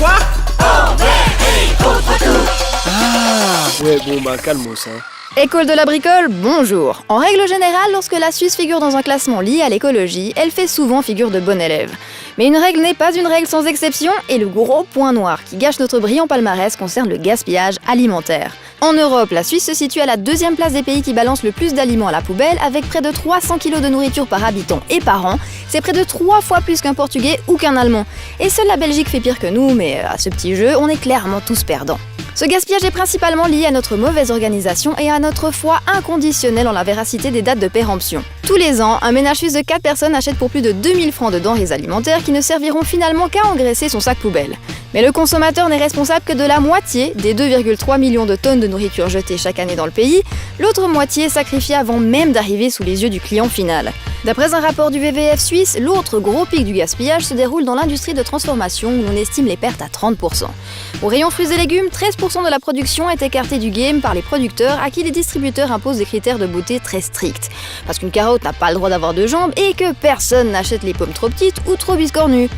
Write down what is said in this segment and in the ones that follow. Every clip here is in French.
Quoi? Ah, ouais, bon, bah, calmos, hein. École de la bricole, bonjour. En règle générale, lorsque la Suisse figure dans un classement lié à l'écologie, elle fait souvent figure de bon élève. Mais une règle n'est pas une règle sans exception, et le gros point noir qui gâche notre brillant palmarès concerne le gaspillage alimentaire. En Europe, la Suisse se situe à la 2e place des pays qui balancent le plus d'aliments à la poubelle, avec près de 300 kg de nourriture par habitant et par an. C'est près de 3 fois plus qu'un Portugais ou qu'un Allemand. Et seule la Belgique fait pire que nous, mais à ce petit jeu, on est clairement tous perdants. Ce gaspillage est principalement lié à notre mauvaise organisation et à notre foi inconditionnelle en la véracité des dates de péremption. Tous les ans, un ménage suisse de 4 personnes achète pour plus de 2000 francs de denrées alimentaires qui ne serviront finalement qu'à engraisser son sac poubelle. Mais le consommateur n'est responsable que de la moitié des 2,3 millions de tonnes de nourriture jetées chaque année dans le pays, l'autre moitié est sacrifiée avant même d'arriver sous les yeux du client final. D'après un rapport du WWF suisse, l'autre gros pic du gaspillage se déroule dans l'industrie de transformation où on estime les pertes à 30%. Au rayon fruits et légumes, 13% de la production est écartée du game par les producteurs à qui les distributeurs imposent des critères de beauté très stricts. Parce qu'une carotte n'a pas le droit d'avoir de jambes et que personne n'achète les pommes trop petites ou trop biscornues.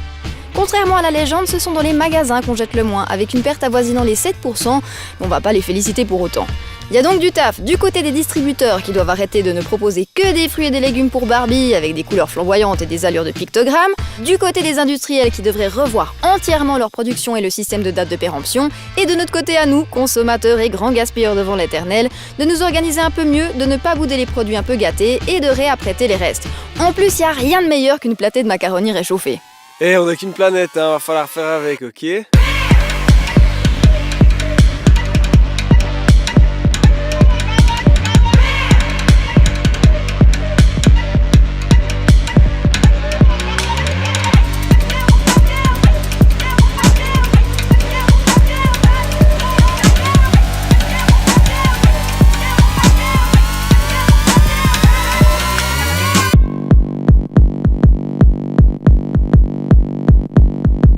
Contrairement à la légende, ce sont dans les magasins qu'on jette le moins, avec une perte avoisinant les 7%, on va pas les féliciter pour autant. Il y a donc du taf du côté des distributeurs qui doivent arrêter de ne proposer que des fruits et des légumes pour Barbie avec des couleurs flamboyantes et des allures de pictogramme, du côté des industriels qui devraient revoir entièrement leur production et le système de date de péremption, et de notre côté à nous, consommateurs et grands gaspilleurs devant l'éternel, de nous organiser un peu mieux, de ne pas bouder les produits un peu gâtés et de réapprêter les restes. En plus, il n'y a rien de meilleur qu'une platée de macaroni réchauffée. Eh, on a qu'une planète, hein, va falloir faire avec, ok?